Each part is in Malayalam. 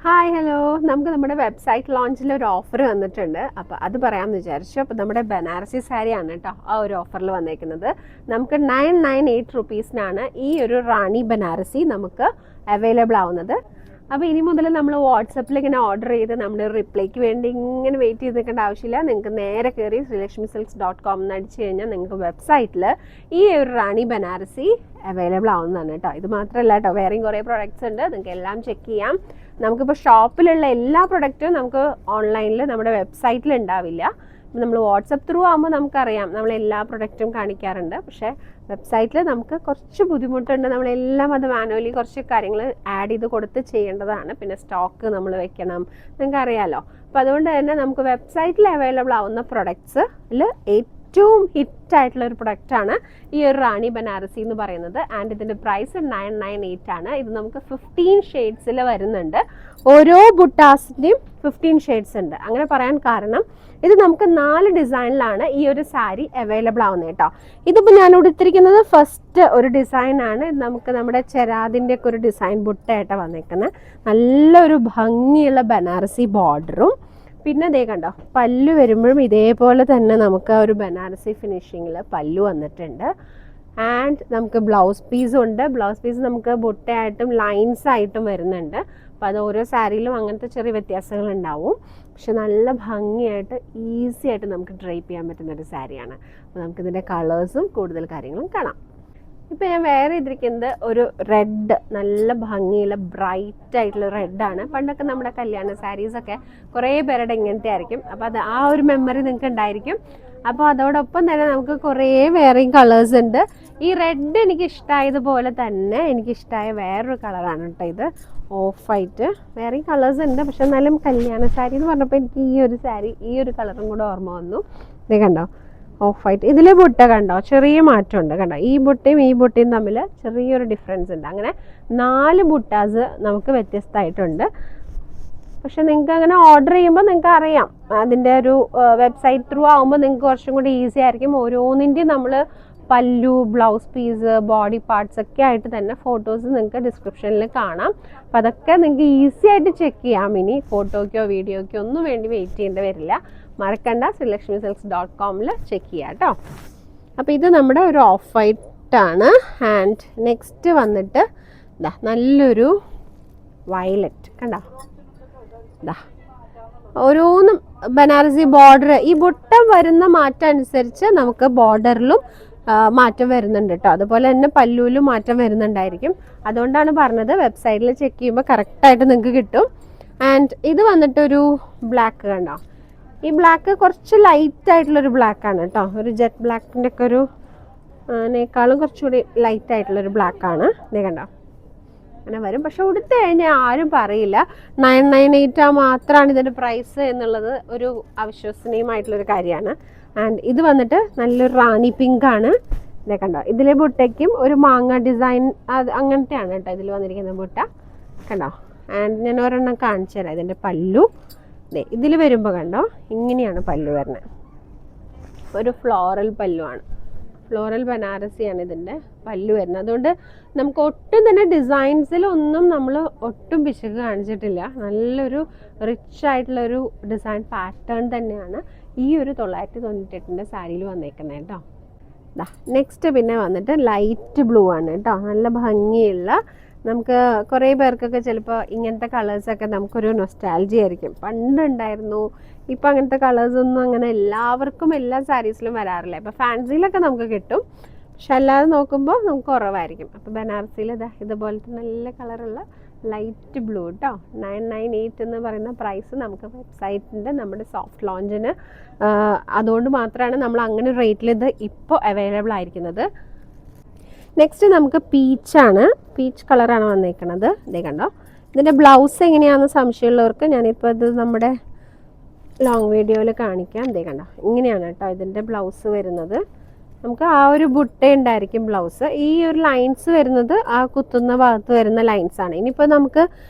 ഹായ് ഹലോ നമുക്ക് നമ്മുടെ വെബ്സൈറ്റ് ലോഞ്ചിൽ ഒരു ഓഫർ വന്നിട്ടുണ്ട്. അപ്പോൾ അത് പറയാമെന്ന് വിചാരിച്ചു. അപ്പോൾ നമ്മുടെ ബനാറസി സാരിയാണ് കേട്ടോ ആ ഒരു ഓഫറിൽ വന്നേക്കുന്നത്. നമുക്ക് 998 റുപ്പീസിനാണ് ഈ ഒരു റാണി ബനാറസി നമുക്ക് അവൈലബിൾ ആവുന്നത്. അപ്പോൾ ഇനി മുതൽ നമ്മൾ വാട്സപ്പിൽ ഇങ്ങനെ ഓർഡർ ചെയ്ത് നമ്മൾ റിപ്ലൈക്ക് വേണ്ടി ഇങ്ങനെ വെയിറ്റ് ചെയ്ത് നിൽക്കേണ്ട ആവശ്യമില്ല. നിങ്ങൾക്ക് നേരെ കയറി srilakshmisilks.com എന്ന് അടിച്ചു കഴിഞ്ഞാൽ നിങ്ങൾക്ക് വെബ്സൈറ്റിൽ ഈ ഒരു റാണി ബനാറസി അവൈലബിൾ ആവുന്നതാണ് കേട്ടോ. ഇത് മാത്രമല്ല കേട്ടോ, വേറെയും കുറേ പ്രൊഡക്ട്സ് ഉണ്ട്, നിങ്ങൾക്ക് എല്ലാം ചെക്ക് ചെയ്യാം. നമുക്കിപ്പോൾ ഷോപ്പിലുള്ള എല്ലാ പ്രൊഡക്റ്റും നമുക്ക് ഓൺലൈനിൽ നമ്മുടെ വെബ്സൈറ്റിൽ ഉണ്ടാവില്ല. നമ്മൾ വാട്സപ്പ് ത്രൂ ആകുമ്പോൾ നമുക്കറിയാം, നമ്മൾ എല്ലാ പ്രൊഡക്റ്റും കാണിക്കാറുണ്ട്. പക്ഷേ വെബ്സൈറ്റിൽ നമുക്ക് കുറച്ച് ബുദ്ധിമുട്ടുണ്ട്. നമ്മളെല്ലാം അത് മാനുവലി കുറച്ച് കാര്യങ്ങൾ ആഡ് ചെയ്ത് കൊടുത്ത് ചെയ്യേണ്ടതാണ്. പിന്നെ സ്റ്റോക്ക് നമ്മൾ വെക്കണം, നിങ്ങൾക്ക് അറിയാമല്ലോ. അപ്പോൾ അതുകൊണ്ട് തന്നെ നമുക്ക് വെബ്സൈറ്റിൽ അവൈലബിൾ ആവുന്ന പ്രൊഡക്ട്സിൽ ഏറ്റവും ഹിറ്റായിട്ടുള്ള ഒരു പ്രൊഡക്റ്റാണ് ഈ ഒരു റാണി ബനാറസി എന്ന് പറയുന്നത്. ആൻഡ് ഇതിൻ്റെ പ്രൈസ് 998 ആണ്. ഇത് നമുക്ക് 15 ഷെയ്ഡ്സിൽ വരുന്നുണ്ട്. ഓരോ ബുട്ടാസിൻ്റെയും 15 ഷെയ്ഡ്സ് ഉണ്ട്. അങ്ങനെ പറയാൻ കാരണം ഇത് നമുക്ക് 4 ഡിസൈനിലാണ് ഈ ഒരു സാരി അവൈലബിൾ ആവുന്നത് കേട്ടോ. ഇതിപ്പോൾ ഞാൻ ഉടുത്തിരിക്കുന്നത് ഫസ്റ്റ് ഒരു ഡിസൈനാണ്. ഇത് നമുക്ക് നമ്മുടെ ചെരാതിൻ്റെ ഒക്കെ ഒരു ഡിസൈൻ ബുട്ടയായിട്ട് വന്നേക്കുന്നത്. നല്ലൊരു ഭംഗിയുള്ള ബനാറസി ബോർഡറും പിന്നെ ദേ കണ്ടോ പല്ലു വരുമ്പോഴും ഇതേപോലെ തന്നെ നമുക്ക് ഒരു ബനാറസി ഫിനിഷിങ്ങിൽ പല്ലു വന്നിട്ടുണ്ട്. ആൻഡ് നമുക്ക് ബ്ലൗസ് പീസും ഉണ്ട്. ബ്ലൗസ് പീസ് നമുക്ക് ബുട്ടയായിട്ടും ലൈൻസ് ആയിട്ടും വരുന്നുണ്ട്. അപ്പോൾ അത് ഓരോ സാരിയിലും അങ്ങനത്തെ ചെറിയ വ്യത്യാസങ്ങൾ ഉണ്ടാവും. പക്ഷെ നല്ല ഭംഗിയായിട്ട് ഈസി ആയിട്ട് നമുക്ക് ഡ്രൈപ്പ് ചെയ്യാൻ പറ്റുന്നൊരു സാരിയാണ്. അപ്പോൾ നമുക്കിതിൻ്റെ കളേഴ്സും കൂടുതൽ കാര്യങ്ങളും കാണാം. ഇപ്പം ഞാൻ വേറെ ഇതിരിക്കുന്നത് ഒരു റെഡ്, നല്ല ഭംഗിയുള്ള ബ്രൈറ്റ് ആയിട്ടുള്ള റെഡാണ്. പണ്ടൊക്കെ നമ്മുടെ കല്യാണ സാരീസൊക്കെ കുറേ പേരുടെ ഇങ്ങനത്തെ ആയിരിക്കും. അപ്പോൾ അത് ആ ഒരു മെമ്മറി നിങ്ങൾക്ക് ഉണ്ടായിരിക്കും. അപ്പോൾ അതോടൊപ്പം തന്നെ നമുക്ക് കുറേ വേറെയും കളേഴ്സ് ഉണ്ട്. ഈ റെഡ് എനിക്ക് ഇഷ്ടമായതുപോലെ തന്നെ എനിക്കിഷ്ടമായ വേറൊരു കളറാണ് കേട്ടോ ഇത്, ഓഫ് വൈറ്റ്. വേറെയും കളേഴ്സ് ഉണ്ട്, പക്ഷെ എന്നാലും കല്യാണ സാരി എന്ന് പറഞ്ഞപ്പോൾ എനിക്ക് ഈ ഒരു സാരി ഈ ഒരു കളറും കൂടെ ഓർമ്മ വന്നു. ഇത് കണ്ടോ ഓഫ് വൈറ്റ്. ഇതിലെ ബുട്ട കണ്ടോ ചെറിയ മാറ്റമുണ്ട് കണ്ടോ. ഈ ബുട്ടയും തമ്മിൽ ചെറിയൊരു ഡിഫറൻസ് ഉണ്ട്. അങ്ങനെ 4 ബുട്ടാസ് നമുക്ക് വ്യത്യസ്തമായിട്ടുണ്ട്. പക്ഷെ നിങ്ങൾക്ക് അങ്ങനെ ഓർഡർ ചെയ്യുമ്പോൾ നിങ്ങൾക്ക് അറിയാം, അതിൻ്റെ ഒരു വെബ്സൈറ്റ് ത്രൂ ആകുമ്പോൾ നിങ്ങൾക്ക് കുറച്ചും കൂടി ഈസി ആയിരിക്കും. ഓരോന്നിൻ്റെയും നമ്മൾ പല്ലു, ബ്ലൗസ് പീസ്, ബോഡി പാർട്സ് ഒക്കെ ആയിട്ട് തന്നെ ഫോട്ടോസ് നിങ്ങൾക്ക് ഡിസ്ക്രിപ്ഷനിൽ കാണാം. അപ്പം അതൊക്കെ നിങ്ങൾക്ക് ഈസി ആയിട്ട് ചെക്ക് ചെയ്യാം. ഇനി ഫോട്ടോയ്ക്കോ വീഡിയോയ്ക്കോ ഒന്നും വേണ്ടി വെയിറ്റ് ചെയ്യേണ്ടി വരില്ല. മറക്കണ്ട, srilakshmisilks.com ചെക്ക് ചെയ്യാം കേട്ടോ. അപ്പോൾ ഇത് നമ്മുടെ ഒരു ഓഫ് വൈറ്റ് ആണ്. ആൻഡ് നെക്സ്റ്റ് വന്നിട്ട് ഇതാ നല്ലൊരു വയലറ്റ് കണ്ടോ. ഇതാ ഓരോന്നും ബനാറസി ബോർഡർ, ഈ ബുട്ടം വരുന്ന മാറ്റം അനുസരിച്ച് നമുക്ക് ബോർഡറിലും മാറ്റം വരുന്നുണ്ട് കേട്ടോ. അതുപോലെ തന്നെ പല്ലുവിലും മാറ്റം വരുന്നുണ്ടായിരിക്കും. അതുകൊണ്ടാണ് പറഞ്ഞത് വെബ്സൈറ്റിൽ ചെക്ക് ചെയ്യുമ്പോൾ കറക്റ്റായിട്ട് നിങ്ങൾക്ക് കിട്ടും. ആൻഡ് ഇത് വന്നിട്ടൊരു ബ്ലാക്ക് കണ്ടോ. ഈ ബ്ലാക്ക് കുറച്ച് ലൈറ്റ് ആയിട്ടുള്ളൊരു ബ്ലാക്കാണ് കേട്ടോ. ഒരു ജെറ്റ് ബ്ലാക്കിൻ്റെ ഒക്കെ ഒരു നേക്കാളും കുറച്ചുകൂടി ലൈറ്റ് ആയിട്ടുള്ളൊരു ബ്ലാക്കാണ്. ഇത് കണ്ടോ അങ്ങനെ വരും. പക്ഷെ ഉടുത്ത് കഴിഞ്ഞാൽ ആരും പറയില്ല 998 മാത്രമാണ് ഇതിൻ്റെ പ്രൈസ് എന്നുള്ളത് ഒരു അവിശ്വസനീയമായിട്ടുള്ളൊരു കാര്യമാണ്. ആൻഡ് ഇത് വന്നിട്ട് നല്ലൊരു റാണി പിങ്ക് ആണ്. ഇതേ കണ്ടോ, ഇതിലെ ബുട്ടയ്ക്കും ഒരു മാങ്ങ ഡിസൈൻ അത് അങ്ങനത്തെയാണ് കേട്ടോ ഇതിൽ വന്നിരിക്കുന്ന ബുട്ട കണ്ടോ. ആൻഡ് ഞാൻ ഒരെണ്ണം കാണിച്ചു തരാം. ഇതിൻ്റെ പല്ലു ഇതിൽ വരുമ്പോൾ കണ്ടോ ഇങ്ങനെയാണ് പല്ലു വരുന്നത്. ഒരു ഫ്ലോറൽ പല്ലുവാണ്, ഫ്ലോറൽ ബനാറസിയാണ് ഇതിൻ്റെ പല്ലു വരുന്നത്. അതുകൊണ്ട് നമുക്ക് ഒട്ടും തന്നെ ഡിസൈൻസിലൊന്നും നമ്മൾ ഒട്ടും പിശക് കാണിച്ചിട്ടില്ല. നല്ലൊരു റിച്ച് ആയിട്ടുള്ളൊരു ഡിസൈൻ പാറ്റേൺ തന്നെയാണ് ഈ ഒരു 998 സാരിയിൽ വന്നേക്കുന്നത് കേട്ടോ. നെക്സ്റ്റ് പിന്നെ വന്നിട്ട് ലൈറ്റ് ബ്ലൂ ആണ് കേട്ടോ. നല്ല ഭംഗിയുള്ള, നമുക്ക് കുറേ പേർക്കൊക്കെ ചിലപ്പോൾ ഇങ്ങനത്തെ കളേഴ്സൊക്കെ നമുക്കൊരു നൊസ്റ്റാൾജി ആയിരിക്കും. പണ്ടുണ്ടായിരുന്നു, ഇപ്പം അങ്ങനത്തെ കളേഴ്സൊന്നും അങ്ങനെ എല്ലാവർക്കും എല്ലാ സാരീസിലും വരാറില്ല. ഇപ്പോൾ ഫാൻസിയിലൊക്കെ നമുക്ക് കിട്ടും, പക്ഷെ അല്ലാതെ നോക്കുമ്പോൾ നമുക്ക് കുറവായിരിക്കും. അപ്പോൾ ബനാറസിയിൽ ഇതുപോലത്തെ നല്ല കളറുള്ള ലൈറ്റ് ബ്ലൂ കേട്ടോ. 998 എന്ന് പറയുന്ന പ്രൈസ് നമുക്ക് വെബ്സൈറ്റിൻ്റെ നമ്മുടെ സോഫ്റ്റ് ലോഞ്ചിന് അതുകൊണ്ട് മാത്രമാണ് നമ്മൾ അങ്ങനെ റേറ്റിൽ ഇത് ഇപ്പോൾ അവൈലബിൾ ആയിരിക്കുന്നത്. നെക്സ്റ്റ് നമുക്ക് പീച്ചാണ്, പീച്ച് കളറാണ് വന്നേക്കുന്നത്. ഇതേ കണ്ടോ. ഇതിൻ്റെ ബ്ലൗസ് എങ്ങനെയാണെന്ന് സംശയമുള്ളവർക്ക് ഞാനിപ്പോൾ ഇത് നമ്മുടെ ലോങ് വീഡിയോയിൽ കാണിക്കാം. ഇതേ കണ്ടോ ഇങ്ങനെയാണ് കേട്ടോ ഇതിൻ്റെ ബ്ലൗസ് വരുന്നത്. നമുക്ക് ആ ഒരു ബുട്ട ഉണ്ടായിരിക്കും ബ്ലൗസ്. ഈ ഒരു ലൈൻസ് വരുന്നത് ആ കുത്തുന്ന ഭാഗത്ത് വരുന്ന ലൈൻസാണ്. ഇനിയിപ്പോൾ നമുക്ക്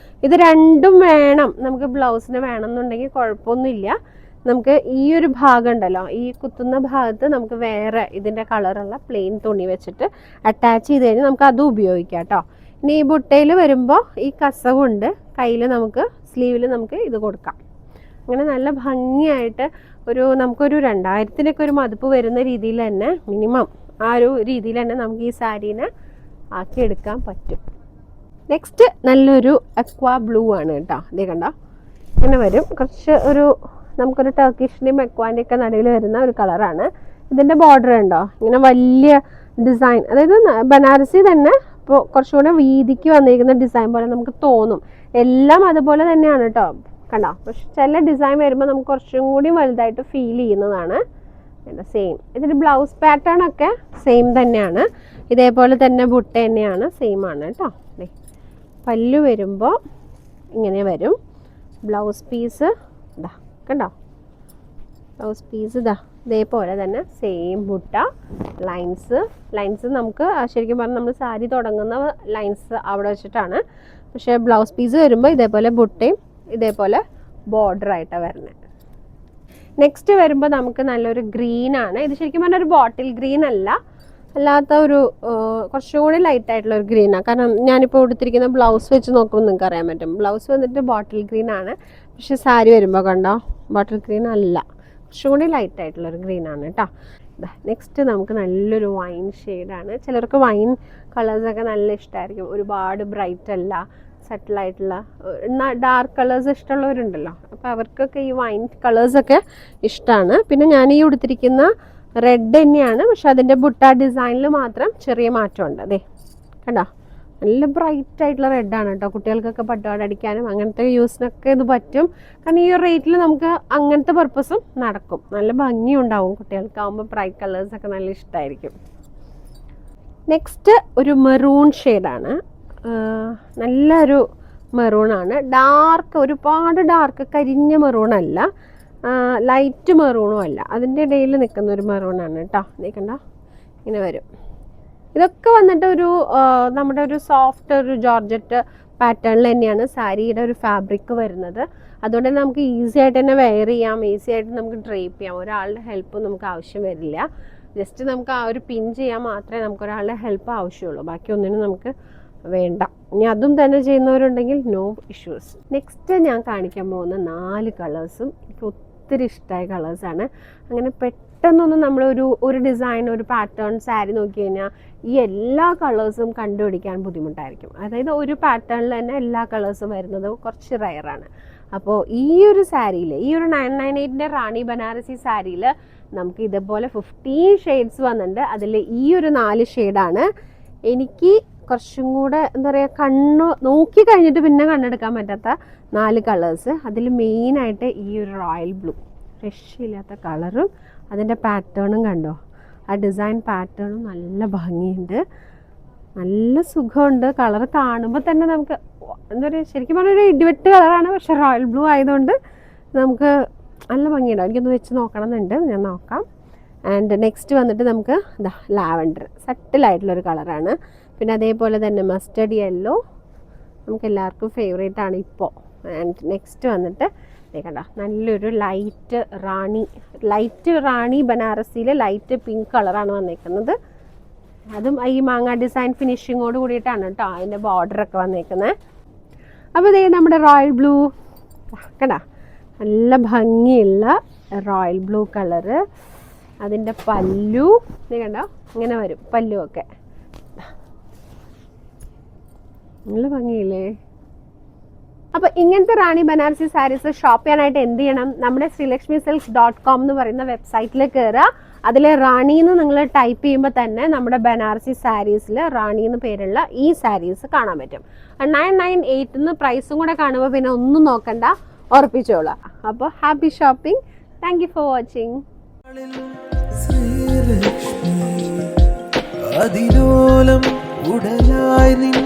ഇത് രണ്ടും വേണം, നമുക്ക് ബ്ലൗസിന് വേണമെന്നുണ്ടെങ്കിൽ കുഴപ്പമൊന്നുമില്ല. നമുക്ക് ഈ ഒരു ഭാഗം ഉണ്ടല്ലോ, ഈ കുത്തുന്ന ഭാഗത്ത് നമുക്ക് വേറെ ഇതിൻ്റെ കളറുള്ള പ്ലെയിൻ തുണി വെച്ചിട്ട് അറ്റാച്ച് ചെയ്ത് കഴിഞ്ഞാൽ നമുക്ക് അതും ഉപയോഗിക്കാം കേട്ടോ. ഇനി ഈ ബുട്ടയിൽ വരുമ്പോൾ ഈ കസവുണ്ട്, കയ്യിൽ നമുക്ക് സ്ലീവിൽ നമുക്ക് ഇത് കൊടുക്കാം. അങ്ങനെ നല്ല ഭംഗിയായിട്ട് നമുക്കൊരു 2000-നൊക്കെ ഒരു മതിപ്പ് വരുന്ന രീതിയിൽ തന്നെ, മിനിമം ആ ഒരു രീതിയിൽ തന്നെ നമുക്ക് ഈ സാരീനെ ആക്കിയെടുക്കാൻ പറ്റും. നെക്സ്റ്റ് നല്ലൊരു അക്വാ ബ്ലൂ ആണ് കേട്ടോ. ഇതേ കണ്ടോ, ഇങ്ങനെ വരും. കുറച്ച് നമുക്കൊരു ടർക്കിഷിൻ്റെയും അക്വാൻ്റെയും ഒക്കെ നടുവിൽ വരുന്ന ഒരു കളറാണ്. ഇതിൻ്റെ ബോർഡർ ഉണ്ടോ, ഇങ്ങനെ വലിയ ഡിസൈൻ, അതായത് ബനാറസി തന്നെ ഇപ്പോൾ കുറച്ചുകൂടെ വീതിക്ക് വന്നിരിക്കുന്ന ഡിസൈൻ പോലെ നമുക്ക് തോന്നും. എല്ലാം അതുപോലെ തന്നെയാണ് കേട്ടോ, കണ്ടോ. പക്ഷെ ചില ഡിസൈൻ വരുമ്പോൾ നമുക്ക് കുറച്ചും കൂടി വലുതായിട്ട് ഫീൽ ചെയ്യുന്നതാണ്. സെയിം ഇതിൻ്റെ ബ്ലൗസ് പാറ്റേൺ ഒക്കെ സെയിം തന്നെയാണ്. ഇതേപോലെ തന്നെ ബുട്ട തന്നെയാണ്, സെയിം ആണ് കേട്ടോ. പല്ലു വരുമ്പോൾ ഇങ്ങനെ വരും. ബ്ലൗസ് പീസ് ഇതാ കണ്ടോ, ബ്ലൗസ് പീസ് ഇതേപോലെ തന്നെ സെയിം ബുട്ട. ലൈൻസ് നമുക്ക് ശരിക്കും പറഞ്ഞാൽ നമ്മൾ സാരി തുടങ്ങുന്ന ലൈൻസ് അവിടെ വെച്ചിട്ടാണ്. പക്ഷേ ബ്ലൗസ് പീസ് വരുമ്പോൾ ഇതേപോലെ ബുട്ടയും ഇതേപോലെ ബോർഡറായിട്ടാണ് വരുന്നത്. നെക്സ്റ്റ് വരുമ്പോൾ നമുക്ക് നല്ലൊരു ഗ്രീനാണ്. ഇത് ശരിക്കും പറഞ്ഞാൽ ഒരു ബോട്ടിൽ ഗ്രീൻ അല്ലാത്ത ഒരു കുറച്ചുകൂടി ലൈറ്റ് ആയിട്ടുള്ള ഒരു ഗ്രീനാണ്. കാരണം ഞാനിപ്പോൾ കൊടുത്തിരിക്കുന്ന ബ്ലൗസ് വെച്ച് നോക്കുമ്പോൾ നിങ്ങൾക്ക് അറിയാൻ പറ്റും. ബ്ലൗസ് വന്നിട്ട് ബോട്ടിൽ ഗ്രീൻ ആണ്, പക്ഷെ സാരി വരുമ്പോൾ കണ്ടോ ബോട്ടിൽ ഗ്രീൻ അല്ല, കുറച്ചുകൂടി ലൈറ്റ് ആയിട്ടുള്ളൊരു ഗ്രീനാണ് കേട്ടോ. നെക്സ്റ്റ് നമുക്ക് നല്ലൊരു വൈൻ ഷെയ്ഡാണ്. ചിലർക്ക് വൈൻ കളേഴ്സൊക്കെ നല്ല ഇഷ്ടമായിരിക്കും. ഒരുപാട് ബ്രൈറ്റ് അല്ല, സെറ്റിലായിട്ടുള്ള ഡാർക്ക് കളേഴ്സ് ഇഷ്ടമുള്ളവരുണ്ടല്ലോ, അപ്പോൾ അവർക്കൊക്കെ ഈ വൈൻ കളേഴ്സൊക്കെ ഇഷ്ടമാണ്. പിന്നെ ഞാൻ ഈ കൊടുത്തിരിക്കുന്ന റെഡ് തന്നെയാണ്, പക്ഷെ അതിൻ്റെ ബുട്ട ഡിസൈനിൽ മാത്രം ചെറിയ മാറ്റമുണ്ട്. അതെ കണ്ടോ, നല്ല ബ്രൈറ്റ് ആയിട്ടുള്ള റെഡാണ് കേട്ടോ. കുട്ടികൾക്കൊക്കെ പട്ടുപാട് അടിക്കാനും അങ്ങനത്തെ യൂസിനൊക്കെ ഇത് പറ്റും. കാരണം ഈ ഒരു റേറ്റിൽ നമുക്ക് അങ്ങനത്തെ പർപ്പസും നടക്കും. നല്ല ഭംഗിയുണ്ടാവും കുട്ടികൾക്കാവുമ്പോൾ. ബ്രൈറ്റ് കളേഴ്സൊക്കെ നല്ല ഇഷ്ടമായിരിക്കും. നെക്സ്റ്റ് ഒരു മെറൂൺ ഷെയ്ഡാണ്. നല്ലൊരു മെറൂണാണ്. ഒരുപാട് ഡാർക്ക് കരിഞ്ഞ മെറൂണല്ല, ലൈറ്റ് മെറൂണും അല്ല, അതിൻ്റെ ഇടയിൽ നിൽക്കുന്ന ഒരു മെറൂണാണ് കേട്ടോ. നീക്കണ്ട ഇങ്ങനെ വരും. ഇതൊക്കെ വന്നിട്ട് നമ്മുടെ ഒരു സോഫ്റ്റ് ഒരു ജോർജറ്റ് പാറ്റേണിൽ തന്നെയാണ് സാരിയുടെ ഒരു ഫാബ്രിക് വരുന്നത്. അതുകൊണ്ട് തന്നെ നമുക്ക് ഈസി ആയിട്ട് തന്നെ വെയർ ചെയ്യാം, ഈസി ആയിട്ട് നമുക്ക് ഡ്രേപ്പ് ചെയ്യാം. ഒരാളുടെ ഹെൽപ്പ് നമുക്ക് ആവശ്യം വരില്ല. ജസ്റ്റ് നമുക്ക് ആ ഒരു പിൻ ചെയ്യാൻ മാത്രമേ നമുക്ക് ഒരാളുടെ ഹെൽപ്പ് ആവശ്യമുള്ളൂ, ബാക്കി ഒന്നിനും നമുക്ക് വേണ്ട. ഇനി അതും തന്നെ ചെയ്യുന്നവരുണ്ടെങ്കിൽ നോ ഇഷ്യൂസ്. നെക്സ്റ്റ് ഞാൻ കാണിക്കാൻ പോകുന്ന 4 കളേഴ്സും എനിക്ക് ഒത്തിരി ഇഷ്ടമായ കളേഴ്സാണ്. അങ്ങനെ പെട്ടെന്നൊന്നും ഒരു ഡിസൈൻ, ഒരു പാറ്റേൺ സാരി നോക്കി കഴിഞ്ഞാൽ ഈ എല്ലാ കളേഴ്സും കണ്ടുപിടിക്കാൻ ബുദ്ധിമുട്ടായിരിക്കും. അതായത് ഒരു പാറ്റേണിൽ തന്നെ എല്ലാ കളേഴ്സും വരുന്നത് കുറച്ച് റയറാണ്. അപ്പോൾ ഈ ഒരു സാരിയിൽ, ഈ ഒരു 998ൻ്റെ റാണി ബനാറസി സാരിയിൽ നമുക്ക് ഇതേപോലെ 15 ഷെയ്ഡ്സ് വന്നിട്ടുണ്ട്. അതിൽ ഈ ഒരു 4 ഷെയ്ഡാണ് എനിക്ക് കുറച്ചും കൂടെ എന്താ പറയുക, നോക്കി കഴിഞ്ഞിട്ട് പിന്നെ കണ്ണെടുക്കാൻ പറ്റാത്ത 4 കളേഴ്സ്. അതിൽ മെയിനായിട്ട് ഈ ഒരു റോയൽ ബ്ലൂ, രക്ഷയില്ലാത്ത കളറും അതിൻ്റെ പാറ്റേണും കണ്ടോ, ആ ഡിസൈൻ പാറ്റേണും നല്ല ഭംഗിയുണ്ട്, നല്ല സുഖമുണ്ട്. കളർ കാണുമ്പോൾ തന്നെ നമുക്ക് എന്താ പറയുക, ശരിക്കും പറഞ്ഞാൽ ഒരു ഇടിവെട്ട് കളറാണ്, പക്ഷെ റോയൽ ബ്ലൂ ആയതുകൊണ്ട് നമുക്ക് നല്ല ഭംഗിയുണ്ടാവും. എനിക്കൊന്ന് വെച്ച് നോക്കണം എന്നുണ്ട്, ഞാൻ നോക്കാം. ആൻഡ് നെക്സ്റ്റ് വന്നിട്ട് നമുക്ക് ലാവൻഡർ, സട്ടിലായിട്ടുള്ളൊരു കളറാണ്. പിന്നെ അതേപോലെ തന്നെ മസ്റ്റർഡ് യെല്ലോ നമുക്ക് എല്ലാവർക്കും ഫേവറേറ്റ് ആണ് ഇപ്പോൾ. ആൻഡ് നെക്സ്റ്റ് വന്നിട്ട് കണ്ടോ നല്ലൊരു ലൈറ്റ് റാണി ബനാറസിയിൽ ലൈറ്റ് പിങ്ക് കളറാണ് വന്നേക്കുന്നത്. അതും ഈ മാങ്ങ ഡിസൈൻ ഫിനിഷിങ്ങോട് കൂടിയിട്ടാണ് കേട്ടോ അതിൻ്റെ ബോർഡറൊക്കെ വന്നേക്കുന്നത്. അപ്പോൾ ഇതേ നമ്മുടെ റോയൽ ബ്ലൂ കണ്ടോ, നല്ല ഭംഗിയുള്ള റോയൽ ബ്ലൂ കളറ്. അതിൻ്റെ പല്ലു കണ്ടോ ഇങ്ങനെ വരും, പല്ലുമൊക്കെ നല്ല ഭംഗിയില്ലേ. അപ്പോൾ ഇങ്ങനത്തെ റാണി ബനാറസി സാരീസ് ഷോപ്പ് ചെയ്യാനായിട്ട് എന്ത് ചെയ്യണം, നമ്മുടെ srilakshmisilks.com എന്ന് പറയുന്ന വെബ്സൈറ്റിൽ കയറുക. അതിൽ റാണി എന്ന് നിങ്ങൾ ടൈപ്പ് ചെയ്യുമ്പോൾ തന്നെ നമ്മുടെ ബനാറസി സാരീസിൽ റാണി എന്ന് പേരുള്ള ഈ സാരീസ് കാണാൻ പറ്റും. 998 എന്ന് പ്രൈസും കൂടെ കാണുമ്പോൾ പിന്നെ ഒന്നും നോക്കണ്ട, ഉറപ്പിച്ചോളാം. അപ്പോൾ happy shopping. Thank you for watching. അതിലോലം ഉടലായി നിൻ